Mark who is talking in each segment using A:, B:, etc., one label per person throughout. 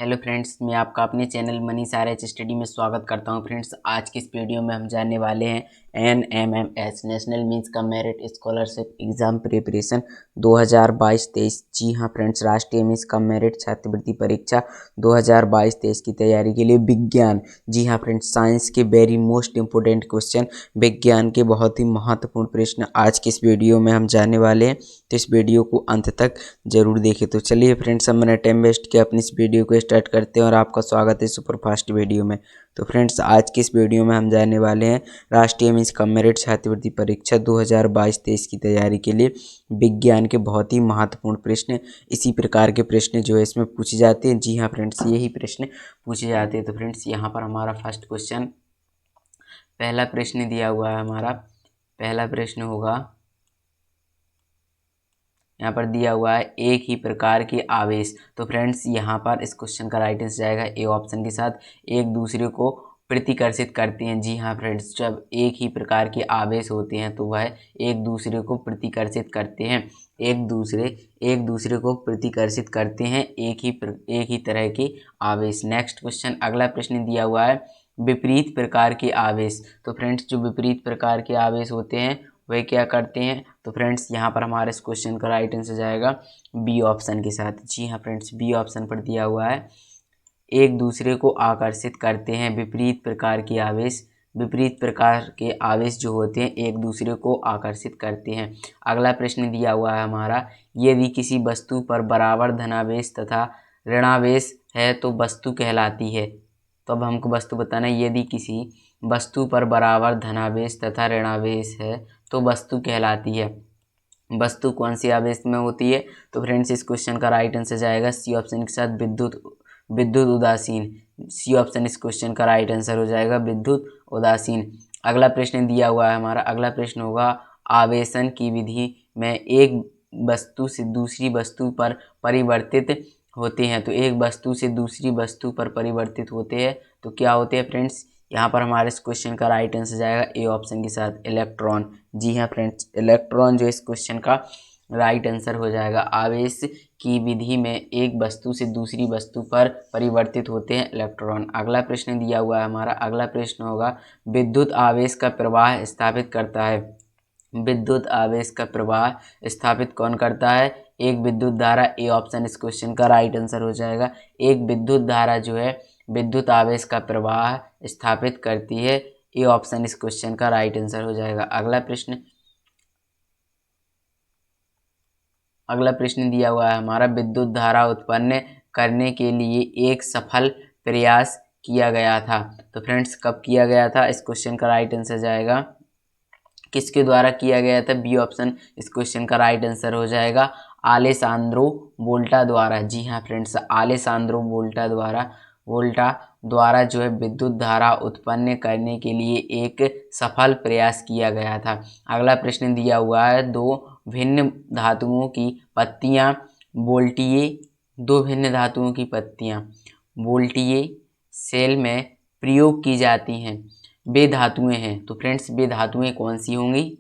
A: Hello friends, मैं आपका अपने चैनल मनी सारा स्टडी में स्वागत करता हूं। फ्रेंड्स, आज की इस वीडियो में हम जानने वाले हैं NMMS नेशनल मींस का मेरिट स्कॉलरशिप एग्जाम प्रिपरेशन 2022-23। जी हां फ्रेंड्स, राष्ट्रीय मींस का मेरिट छात्रवृत्ति परीक्षा 2022-23 की तैयारी के लिए विज्ञान, जी हां फ्रेंड्स, साइंस के वेरी मोस्ट इंपोर्टेंट क्वेश्चन, विज्ञान के बहुत ही महत्वपूर्ण प्रश्न आज की इस वीडियो में हम जानने वाले हैं। तो इस वीडियो को अंत तक जरूर देखें। तो चलिए फ्रेंड्स, हम मैंने टाइम वेस्ट किया, अपनी इस वीडियो को स्टार्ट करते हैं और आपका स्वागत है सुपर फास्ट वीडियो में। तो फ्रेंड्स, आज की इस वीडियो में हम जानने वाले हैं राष्ट्रीय मींस का मेरिट छात्रवृत्ति परीक्षा 2022-23 की तैयारी के लिए विज्ञान के बहुत ही महत्वपूर्ण प्रश्न। इसी प्रकार के प्रश्न जो है इसमें पूछे जाते हैं। जी हाँ फ्रेंड्स, यही प्रश्न पूछे जाते हैं। तो फ्रेंड्स, यहाँ पर हमारा फर्स्ट क्वेश्चन, पहला प्रश्न दिया हुआ है हमारा। पहला प्रश्न होगा, यहाँ पर दिया हुआ है एक ही प्रकार के आवेश। तो फ्रेंड्स, यहाँ पर इस क्वेश्चन का राइट आंसर जाएगा ए ऑप्शन के साथ, एक दूसरे को प्रतिकर्षित करते हैं। जी हाँ फ्रेंड्स, जब एक ही प्रकार के आवेश होते हैं तो वह एक दूसरे को प्रतिकर्षित करते हैं। एक दूसरे को प्रतिकर्षित करते हैं, एक ही तरह के आवेश। नेक्स्ट क्वेश्चन, अगला प्रश्न दिया हुआ है विपरीत प्रकार के आवेश। तो फ्रेंड्स, जो विपरीत प्रकार के आवेश होते हैं वे क्या करते हैं? तो फ्रेंड्स, यहाँ पर हमारे इस क्वेश्चन का राइट आंसर जाएगा बी ऑप्शन के साथ। जी हाँ फ्रेंड्स, बी ऑप्शन पर दिया हुआ है एक दूसरे को आकर्षित करते हैं। विपरीत प्रकार के आवेश, विपरीत प्रकार के आवेश जो होते हैं एक दूसरे को आकर्षित करते हैं। अगला प्रश्न दिया हुआ है हमारा, यदि किसी वस्तु पर बराबर धनावेश तथा ऋणावेश है तो वस्तु कहलाती है। तो अब हमको वस्तु बताना है, यदि किसी वस्तु पर बराबर धनावेश तथा ऋणावेश है तो वस्तु कहलाती है। वस्तु कौन सी आवेश में होती है? तो फ्रेंड्स, इस क्वेश्चन का राइट आंसर जाएगा सी ऑप्शन के साथ, विद्युत उदासीन। सी ऑप्शन इस क्वेश्चन का राइट आंसर हो जाएगा, विद्युत उदासीन। अगला प्रश्न दिया हुआ है हमारा, अगला प्रश्न होगा आवेशन की विधि में एक वस्तु से दूसरी वस्तु पर परिवर्तित होते हैं। तो एक वस्तु से दूसरी वस्तु पर परिवर्तित होते हैं तो क्या होते हैं फ्रेंड्स? यहाँ पर हमारे इस क्वेश्चन का राइट आंसर जाएगा ए ऑप्शन के साथ, इलेक्ट्रॉन। जी हाँ फ्रेंड्स, इलेक्ट्रॉन जो इस क्वेश्चन का राइट आंसर हो जाएगा। आवेश की विधि में एक वस्तु से दूसरी वस्तु पर परिवर्तित होते हैं इलेक्ट्रॉन। अगला प्रश्न दिया हुआ है हमारा, अगला प्रश्न होगा विद्युत आवेश का प्रवाह स्थापित करता है। विद्युत आवेश का प्रवाह स्थापित कौन करता है? एक विद्युत धारा। ए ऑप्शन इस क्वेश्चन का राइट आंसर हो जाएगा। एक विद्युत धारा जो है विद्युत आवेश का प्रवाह स्थापित करती है। ए ऑप्शन इस क्वेश्चन का राइट आंसर हो जाएगा। अगला प्रश्न दिया हुआ है हमारा, विद्युत धारा उत्पन्न करने के लिए एक सफल प्रयास किया गया था। तो फ्रेंड्स, कब किया गया था? इस क्वेश्चन का राइट आंसर जाएगा, किसके द्वारा किया गया था? बी ऑप्शन इस क्वेश्चन का राइट आंसर हो जाएगा, आलेसांद्रो वोल्टा द्वारा। जी हाँ फ्रेंड्स, आलेसांद्रो वोल्टा द्वारा जो है विद्युत धारा उत्पन्न करने के लिए एक सफल प्रयास किया गया था। अगला प्रश्न दिया हुआ है, दो भिन्न धातुओं की पत्तियां वोल्टीय सेल में प्रयोग की जाती हैं, वे धातुएं हैं। तो फ्रेंड्स, वे धातुएं कौन सी होंगी?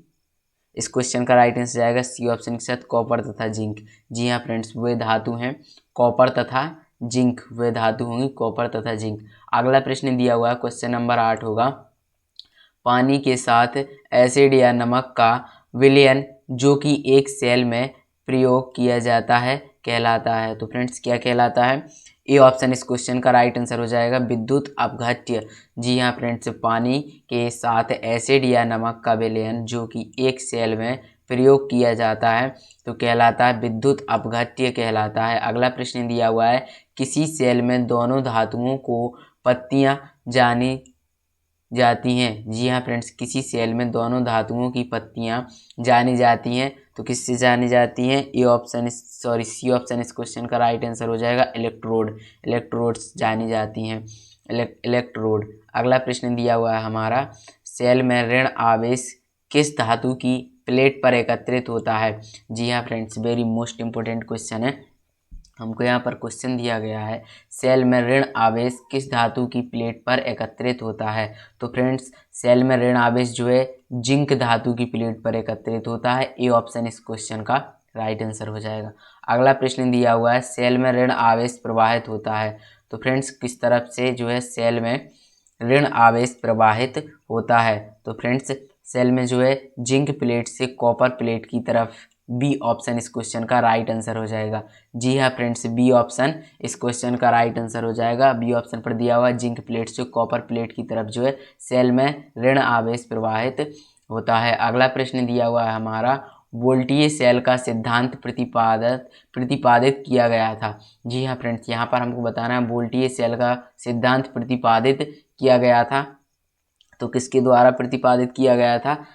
A: इस क्वेश्चन का राइट आंसर जाएगा सी ऑप्शन के साथ, कॉपर तथा जिंक। जी हाँ फ्रेंड्स, वे धातु हैं कॉपर तथा जिंक, वे धातु होंगी कॉपर तथा जिंक। अगला प्रश्न दिया हुआ है, क्वेश्चन नंबर 8 होगा, पानी के साथ एसिड या नमक का विलयन जो कि एक सेल में प्रयोग किया जाता है कहलाता है। तो फ्रेंड्स, क्या कहलाता है? ए ऑप्शन इस क्वेश्चन का राइट आंसर हो जाएगा, विद्युत अपघट्य। जी हाँ फ्रेंड्स, पानी के साथ एसिड या नमक का विलयन जो कि एक सेल में प्रयोग किया जाता है तो कहलाता है विद्युत अपघट्य कहलाता है। अगला प्रश्न दिया हुआ है, किसी सेल में दोनों धातुओं को पत्तियां जानी जाती हैं। जी हाँ फ्रेंड्स, किसी सेल में दोनों धातुओं की पत्तियां जानी जाती हैं तो किससे जानी जाती हैं? सी ऑप्शन इस क्वेश्चन का राइट आंसर हो जाएगा, इलेक्ट्रोड्स जानी जाती हैं, इलेक्ट्रोड। अगला प्रश्न दिया हुआ है हमारा, सेल में ऋण आवेश किस धातु की प्लेट पर एकत्रित होता है? जी हाँ friends, very most important question है। हमको यहाँ पर क्वेश्चन दिया गया है, सेल में ऋण आवेश किस धातु की प्लेट पर एकत्रित होता है? तो फ्रेंड्स, सेल में ऋण आवेश जो है जिंक धातु की प्लेट पर एकत्रित होता है। ए ऑप्शन इस क्वेश्चन का राइट आंसर हो जाएगा। अगला प्रश्न दिया हुआ है, सेल में ऋण आवेश प्रवाहित होता है। तो फ्रेंड्स किस तरफ से जो है सेल में ऋण आवेश प्रवाहित होता है? तो फ्रेंड्स सेल में जो है जिंक प्लेट से कॉपर प्लेट की तरफ। बी ऑप्शन इस क्वेश्चन का राइट आंसर हो जाएगा। जी हाँ फ्रेंड्स, बी ऑप्शन इस क्वेश्चन का राइट आंसर हो जाएगा। बी ऑप्शन पर दिया हुआ जिंक प्लेट से कॉपर प्लेट की तरफ जो है सेल में ऋण आवेश प्रवाहित होता है। अगला प्रश्न दिया हुआ है हमारा, वोल्टीय सेल का सिद्धांत प्रतिपादित किया गया था। जी हाँ फ्रेंड्स, यहाँ पर हमको बताना है वोल्टीय सेल का सिद्धांत प्रतिपादित किया गया था। तो किसके द्वारा प्रतिपादित किया गया था?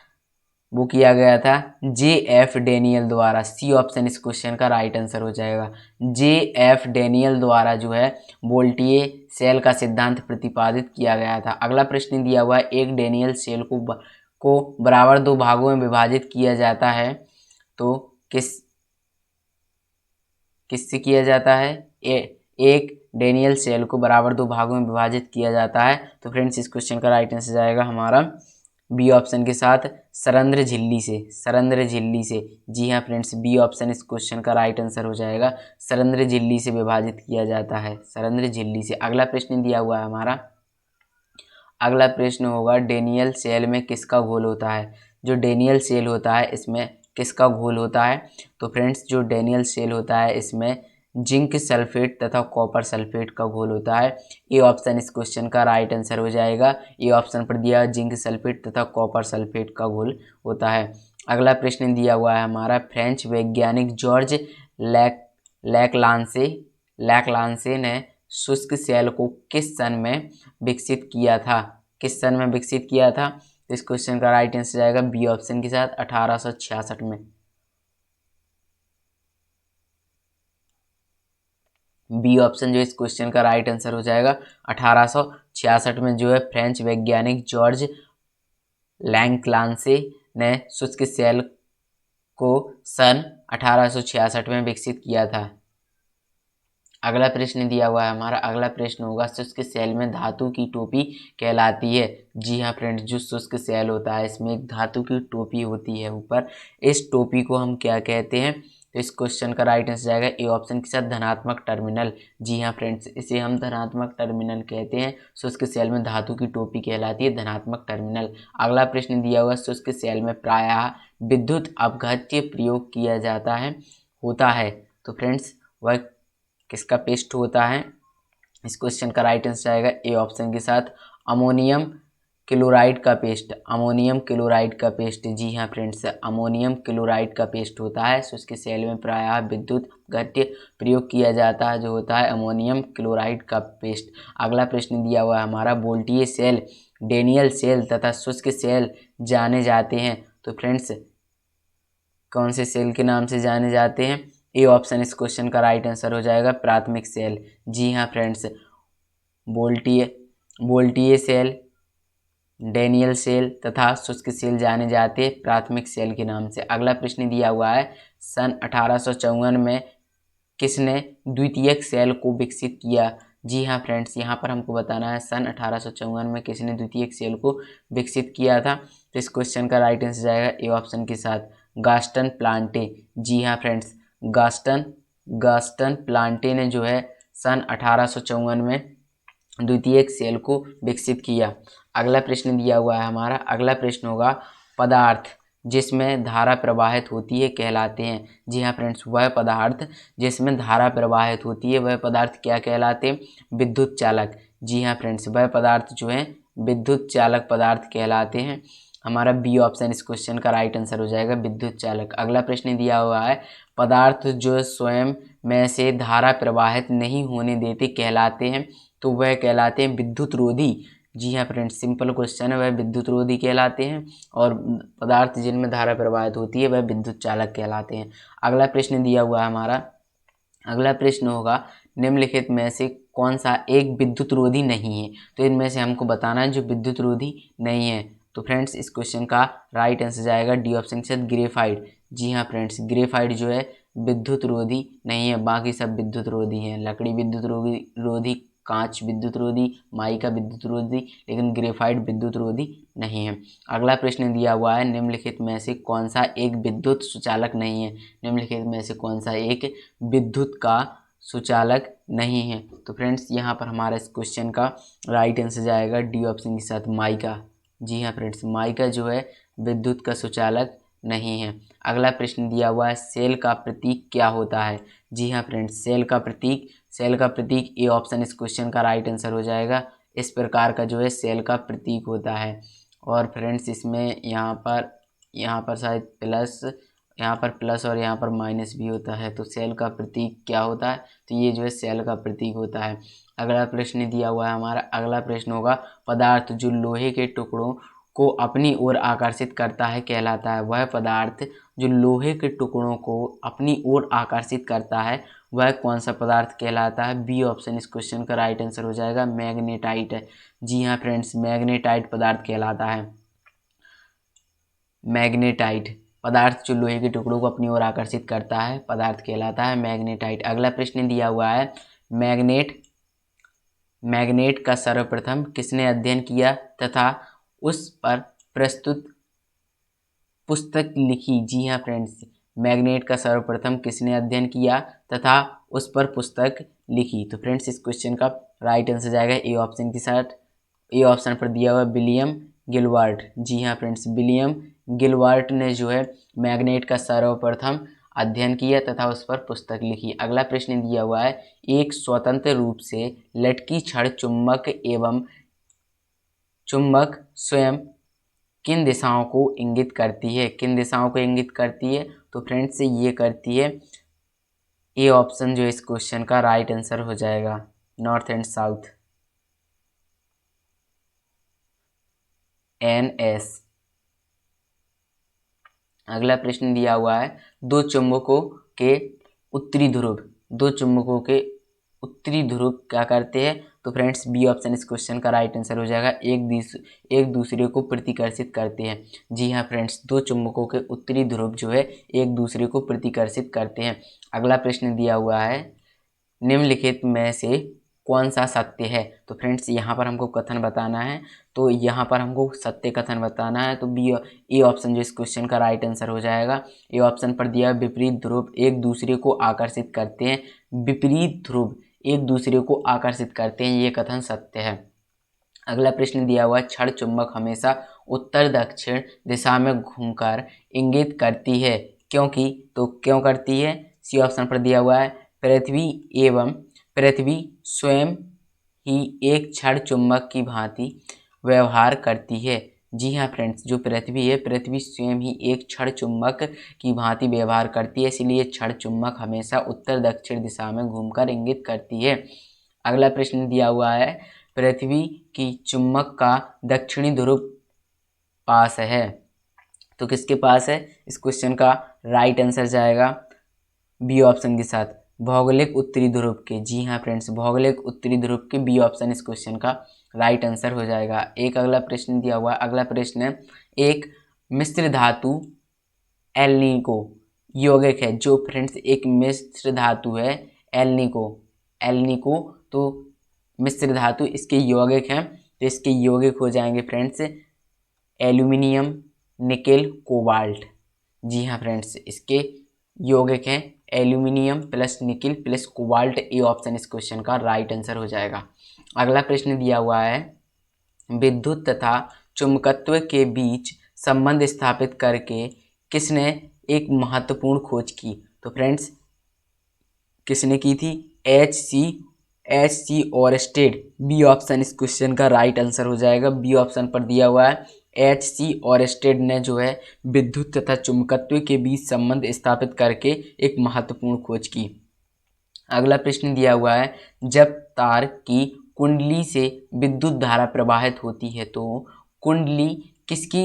A: वो किया गया था J.F. डेनियल द्वारा। सी ऑप्शन इस क्वेश्चन का राइट आंसर हो जाएगा। J.F. डेनियल द्वारा जो है वोल्टीय सेल का सिद्धांत प्रतिपादित किया गया था। अगला प्रश्न दिया हुआ है, एक डेनियल सेल को बराबर दो भागों में विभाजित किया जाता है, तो किससे किया जाता है? एक डेनियल सेल को बराबर दो भागों में विभाजित किया जाता है। तो फ्रेंड्स इस क्वेश्चन का राइट आंसर जाएगा हमारा बी ऑप्शन के साथ, सरंध्र झिल्ली से। सरंध्र झिल्ली से, जी हाँ फ्रेंड्स, बी ऑप्शन इस क्वेश्चन का राइट आंसर हो जाएगा। सरंध्र झिल्ली से विभाजित किया जाता है, सरंध्र झिल्ली से। अगला प्रश्न दिया हुआ है हमारा, अगला प्रश्न होगा, डेनियल सेल में किसका घोल होता है? जो डेनियल सेल होता है इसमें किसका घोल होता है? तो फ्रेंड्स जो डेनियल सेल होता है इसमें जिंक सल्फेट तथा कॉपर सल्फेट का घोल होता है। ए ऑप्शन इस क्वेश्चन का राइट आंसर हो जाएगा। ए ऑप्शन पर दिया जिंक सल्फेट तथा कॉपर सल्फेट का घोल होता है। अगला प्रश्न दिया हुआ है हमारा, फ्रेंच वैज्ञानिक जॉर्ज लैक्लांसे ने शुष्क सेल को किस सन में विकसित किया था? किस सन में विकसित किया था? तो इस क्वेश्चन का राइट आंसर जाएगा बी ऑप्शन के साथ, 1866 में। बी ऑप्शन जो इस क्वेश्चन का राइट आंसर हो जाएगा। 1866 में जो है फ्रेंच वैज्ञानिक जॉर्ज लैक्लांसे ने शुष्क सेल को सन 1866 में विकसित किया था। अगला प्रश्न दिया हुआ है हमारा, अगला प्रश्न होगा, शुष्क सेल में धातु की टोपी कहलाती है। जी हाँ फ्रेंड्स, जो शुष्क सेल होता है इसमें एक धातु की टोपी होती है ऊपर, इस टोपी को हम क्या कहते हैं? तो इस क्वेश्चन का राइट आंसर जाएगा ए ऑप्शन के साथ, धनात्मक टर्मिनल। जी हाँ फ्रेंड्स, इसे हम धनात्मक टर्मिनल कहते हैं। शुष्क सेल में धातु की टोपी कहलाती है धनात्मक टर्मिनल। अगला प्रश्न दिया हुआ, शुष्क सेल में प्रायः विद्युत अपघट्य प्रयोग किया जाता है होता है, तो फ्रेंड्स वह किसका पेस्ट होता है? इस क्वेश्चन का राइट आंसर आएगा ए ऑप्शन के साथ, अमोनियम क्लोराइड का पेस्ट। अमोनियम क्लोराइड का पेस्ट, जी हाँ फ्रेंड्स, अमोनियम क्लोराइड का पेस्ट होता है। सो इसके सेल में प्रायः विद्युत अपघट्य प्रयोग किया जाता है, जो होता है अमोनियम क्लोराइड का पेस्ट। अगला प्रश्न दिया हुआ है हमारा, वोल्टीय सेल, डेनियल सेल तथा शुष्क सेल जाने जाते हैं, तो फ्रेंड्स कौन से सेल के नाम से जाने जाते हैं? ए ऑप्शन इस क्वेश्चन का राइट आंसर हो जाएगा, प्राथमिक सेल। जी हाँ फ्रेंड्स, वोल्टीय सेल, डेनियल सेल तथा शुष्क सेल जाने जाते हैं प्राथमिक सेल के नाम से। अगला प्रश्न दिया हुआ है, सन 1854 में किसने द्वितीयक सेल को विकसित किया? जी हाँ फ्रेंड्स, यहाँ पर हमको बताना है सन 1854 में किसने द्वितीयक सेल को विकसित किया था। तो इस क्वेश्चन का राइट आंसर जाएगा ए ऑप्शन के साथ, गास्टन प्लांटे। जी हाँ फ्रेंड्स, गास्टन प्लांटे ने जो है सन 1854 में द्वितीयक सेल को विकसित किया। अगला प्रश्न दिया हुआ है हमारा, अगला प्रश्न होगा, पदार्थ जिसमें धारा प्रवाहित होती है कहलाते हैं। जी हाँ फ्रेंड्स, वह पदार्थ जिसमें धारा प्रवाहित होती है वह पदार्थ क्या कहलाते हैं? विद्युत चालक। जी हाँ फ्रेंड्स, वह पदार्थ जो है विद्युत चालक पदार्थ कहलाते हैं। हमारा बी ऑप्शन इस क्वेश्चन का राइट आंसर हो जाएगा, विद्युत चालक। अगला प्रश्न दिया हुआ है, पदार्थ जो स्वयं में से धारा प्रवाहित नहीं होने देते कहलाते हैं, तो वह कहलाते हैं विद्युत रोधी। जी हाँ फ्रेंड्स, सिंपल क्वेश्चन है, वह विद्युत रोधी कहलाते हैं। और पदार्थ जिनमें धारा प्रवाहित होती है वह विद्युत चालक कहलाते हैं। अगला प्रश्न दिया हुआ है हमारा, अगला प्रश्न होगा, निम्नलिखित में से कौन सा एक विद्युत रोधी नहीं है? तो इनमें से हमको बताना है जो विद्युत रोधी नहीं है। तो फ्रेंड्स इस क्वेश्चन का राइट आंसर जाएगा डी ऑप्शन के साथ, ग्रेफाइट। जी हाँ फ्रेंड्स, ग्रेफाइट जो है विद्युत रोधी नहीं है, बाकी सब विद्युत रोधी हैं। लकड़ी विद्युत रोधी, कांच विद्युत रोधी, माइका विद्युत रोधी, लेकिन ग्रेफाइट विद्युत रोधी नहीं है। अगला प्रश्न दिया हुआ है, निम्नलिखित में से कौन सा एक विद्युत सुचालक नहीं है? निम्नलिखित में से कौन सा एक विद्युत का सुचालक नहीं है। तो फ्रेंड्स यहाँ पर हमारा इस क्वेश्चन का राइट आंसर जाएगा डी ऑप्शन के साथ माइका। जी हाँ फ्रेंड्स, माइका जो है विद्युत का सुचालक नहीं है। अगला प्रश्न दिया हुआ है सेल का प्रतीक क्या होता है। जी हाँ फ्रेंड्स, सेल का प्रतीक ए ऑप्शन इस क्वेश्चन का राइट आंसर हो जाएगा। इस प्रकार का जो है सेल का प्रतीक होता है। और फ्रेंड्स इसमें यहाँ पर शायद प्लस, यहाँ पर प्लस और यहाँ पर माइनस भी होता है। तो सेल का प्रतीक क्या होता है, तो ये जो है सेल का प्रतीक होता है। अगला प्रश्न दिया हुआ है हमारा, अगला प्रश्न होगा पदार्थ जो लोहे के टुकड़ों को अपनी ओर आकर्षित करता है कहलाता है। वह पदार्थ जो लोहे के टुकड़ों को अपनी ओर आकर्षित करता है वह कौन सा पदार्थ कहलाता है। बी ऑप्शन इस क्वेश्चन का राइट आंसर हो जाएगा मैग्नेटाइट है। जी हाँ फ्रेंड्स, मैग्नेटाइट पदार्थ कहलाता है। मैग्नेटाइट पदार्थ जो लोहे के टुकड़ों को अपनी ओर आकर्षित करता है पदार्थ कहलाता है मैग्नेटाइट। अगला प्रश्न दिया हुआ है मैग्नेट का सर्वप्रथम किसने अध्ययन किया तथा उस पर प्रस्तुत पुस्तक लिखी। जी हाँ फ्रेंड्स, मैग्नेट का सर्वप्रथम किसने अध्ययन किया तथा उस पर पुस्तक लिखी। तो फ्रेंड्स इस क्वेश्चन का राइट आंसर जाएगा ए ऑप्शन के साथ। ए ऑप्शन पर दिया हुआ विलियम गिलबर्ट। जी हाँ फ्रेंड्स, विलियम गिलबर्ट ने जो है मैग्नेट का सर्वप्रथम अध्ययन किया तथा उस पर पुस्तक लिखी। अगला प्रश्न दिया हुआ है एक स्वतंत्र रूप से लटकी छड़ चुंबक एवं चुंबक स्वयं किन दिशाओं को इंगित करती है। किन दिशाओं को इंगित करती है, तो फ्रेंड्स ये करती है, ए ऑप्शन जो इस क्वेश्चन का राइट आंसर हो जाएगा नॉर्थ एंड साउथ, NS। अगला प्रश्न दिया हुआ है दो चुंबकों के उत्तरी ध्रुव क्या करते हैं। तो फ्रेंड्स बी ऑप्शन इस क्वेश्चन का राइट आंसर हो जाएगा एक दूसरे को प्रतिकर्षित करते हैं। जी हाँ फ्रेंड्स, दो चुंबकों के उत्तरी ध्रुव जो है एक दूसरे को प्रतिकर्षित करते हैं। अगला प्रश्न दिया हुआ है निम्नलिखित में से कौन सा सत्य है। तो फ्रेंड्स यहाँ पर हमको कथन बताना है, तो यहाँ पर हमको सत्य कथन बताना है। तो ए ऑप्शन जो इस क्वेश्चन का राइट आंसर हो जाएगा। ए ऑप्शन पर दिया विपरीत ध्रुव एक दूसरे को आकर्षित करते हैं। विपरीत ध्रुव एक दूसरे को आकर्षित करते हैं, ये कथन सत्य है। अगला प्रश्न दिया हुआ छड़ चुंबक हमेशा उत्तर दक्षिण दिशा में घूमकर इंगित करती है क्योंकि, तो क्यों करती है। सी ऑप्शन पर दिया हुआ है पृथ्वी स्वयं ही एक छड़ चुंबक की भांति व्यवहार करती है। जी हाँ फ्रेंड्स, जो पृथ्वी है पृथ्वी स्वयं ही एक छड़ चुंबक की भांति व्यवहार करती है, इसलिए छड़ चुंबक हमेशा उत्तर दक्षिण दिशा में घूमकर इंगित करती है। अगला प्रश्न दिया हुआ है पृथ्वी की चुंबक का दक्षिणी ध्रुव पास है, तो किसके पास है। इस क्वेश्चन का राइट आंसर जाएगा बी ऑप्शन के साथ भौगोलिक उत्तरी ध्रुव के। जी हाँ फ्रेंड्स, भौगोलिक उत्तरी ध्रुव के बी ऑप्शन इस क्वेश्चन का राइट आंसर हो जाएगा। एक अगला प्रश्न दिया हुआ है, अगला प्रश्न है एक मिश्र धातु एल्निको यौगिक है। जो फ्रेंड्स एक मिश्र धातु है एल्निको, तो मिश्र धातु इसके यौगिक हैं, तो इसके यौगिक हो जाएंगे फ्रेंड्स एल्यूमिनियम, निकेल, कोबाल्ट। जी हाँ फ्रेंड्स, इसके यौगिक हैं aluminium plus nickel plus cobalt. A option इस क्वेश्चन का राइट आंसर हो जाएगा। अगला प्रश्न दिया हुआ है विद्युत तथा चुंबकत्व के बीच संबंध स्थापित करके किसने एक महत्वपूर्ण खोज की। तो फ्रेंड्स किसने की थी, एच.सी. ओरस्टेड। बी ऑप्शन इस क्वेश्चन का राइट आंसर हो जाएगा। बी ऑप्शन पर दिया हुआ है H.C. ओरस्टेड ने जो है विद्युत तथा चुंबकत्व के बीच संबंध स्थापित करके एक महत्वपूर्ण खोज की। अगला प्रश्न दिया हुआ है जब तार की कुंडली से विद्युत धारा प्रवाहित होती है तो कुंडली किसकी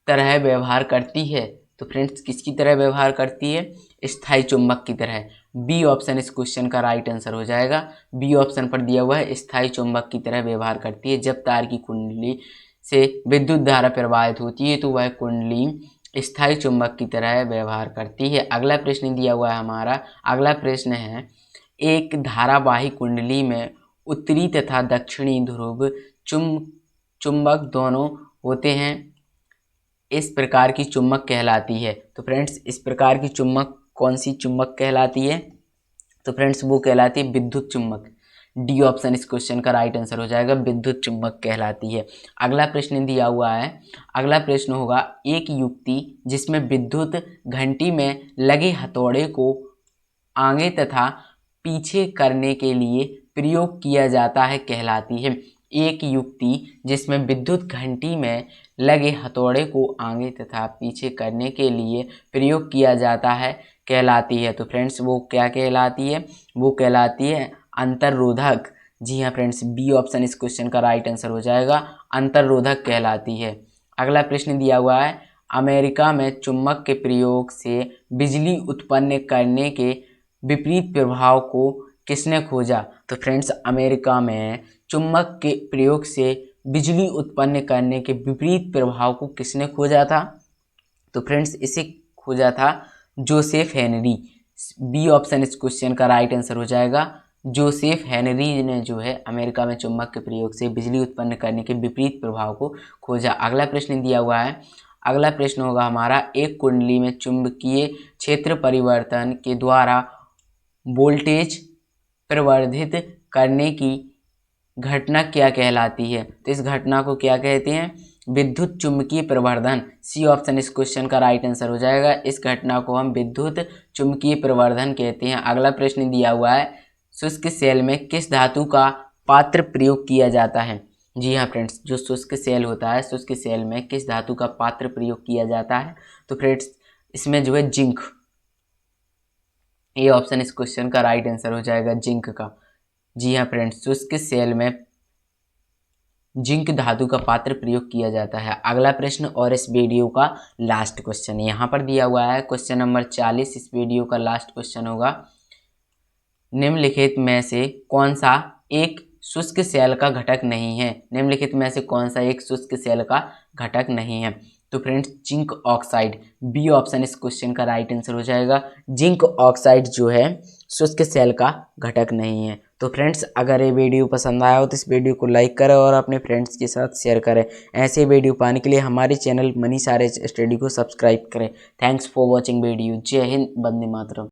A: तरह व्यवहार करती है। तो फ्रेंड्स किसकी तरह व्यवहार करती है, स्थायी चुंबक की तरह। बी ऑप्शन इस क्वेश्चन का राइट आंसर हो जाएगा। बी ऑप्शन पर दिया हुआ है स्थायी चुंबक की तरह व्यवहार करती है। जब तार की कुंडली से विद्युत धारा प्रवाहित होती है तो वह कुंडली स्थायी चुंबक की तरह व्यवहार करती है। अगला प्रश्न दिया हुआ है हमारा, अगला प्रश्न है एक धारावाही कुंडली में उत्तरी तथा दक्षिणी ध्रुव चुंबक दोनों होते हैं, इस प्रकार की चुंबक कहलाती है। तो फ्रेंड्स इस प्रकार की चुंबक कौन सी चुंबक कहलाती है, तो फ्रेंड्स वो कहलाती है विद्युत चुम्बक। डी ऑप्शन इस क्वेश्चन का राइट आंसर हो जाएगा, विद्युत चुम्बक कहलाती है। अगला प्रश्न दिया हुआ है, अगला प्रश्न होगा, एक युक्ति जिसमें विद्युत घंटी में लगे हथौड़े को आगे तथा पीछे करने के लिए प्रयोग किया जाता है कहलाती है। एक युक्ति जिसमें विद्युत घंटी में लगे हथौड़े को आगे तथा पीछे करने के लिए प्रयोग किया जाता है कहलाती है। तो फ्रेंड्स वो क्या कहलाती है, वो कहलाती है अंतररोधक। जी हाँ फ्रेंड्स, बी ऑप्शन इस क्वेश्चन का राइट आंसर हो जाएगा, अंतररोधक कहलाती है। अगला प्रश्न दिया हुआ है, अमेरिका में चुंबक के प्रयोग से बिजली उत्पन्न करने के विपरीत प्रभाव को किसने खोजा। तो फ्रेंड्स अमेरिका में चुंबक के प्रयोग से बिजली उत्पन्न करने के विपरीत प्रभाव को किसने खोजा था। तो फ्रेंड्स इसे खोजा था जोसेफ हेनरी। बी ऑप्शन इस क्वेश्चन का राइट आंसर हो जाएगा, जोसेफ हेनरी ने जो है अमेरिका में चुंबक के प्रयोग से बिजली उत्पन्न करने के विपरीत प्रभाव को खोजा। अगला प्रश्न दिया हुआ है, अगला प्रश्न होगा हमारा, एक कुंडली में चुंबकीय क्षेत्र परिवर्तन के द्वारा वोल्टेज प्रवर्धित करने की घटना क्या कहलाती है। तो इस घटना को क्या कहते हैं, विद्युत चुम्बकीय प्रवर्धन। सी ऑप्शन इस क्वेश्चन का राइट आंसर हो जाएगा, इस घटना को हम विद्युत चुम्बकीय प्रवर्धन कहते हैं। अगला प्रश्न दिया हुआ है, शुष्क सेल में किस धातु का पात्र प्रयोग किया जाता है। जी हाँ फ्रेंड्स, जो शुष्क सेल होता है, शुष्क सेल में किस धातु का पात्र प्रयोग किया जाता है। तो फ्रेंड्स इसमें जो है जिंक, ये ऑप्शन इस क्वेश्चन का राइट आंसर हो जाएगा, जिंक का। जी हाँ फ्रेंड्स, शुष्क सेल में जिंक धातु का पात्र प्रयोग किया जाता है। अगला प्रश्न और इस वीडियो का लास्ट क्वेश्चन यहाँ पर दिया हुआ है, क्वेश्चन नंबर 40 इस वीडियो का लास्ट क्वेश्चन होगा, निम्नलिखित में से कौन सा एक शुष्क सेल का घटक नहीं है। निम्नलिखित में से कौन सा एक शुष्क सेल का घटक नहीं है। तो friends zinc oxide, B option इस क्वेश्चन का राइट आंसर हो जाएगा, जिंक ऑक्साइड जो है शुष्क सेल का घटक नहीं है। तो फ्रेंड्स अगर ये वीडियो पसंद आया हो तो इस वीडियो को लाइक करें और अपने फ्रेंड्स के साथ शेयर करें। ऐसे वीडियो पाने के लिए हमारे चैनल मनीष आर्य स्टडी को सब्सक्राइब करें। Thanks for watching video. जय हिंद, वंदे मातरम।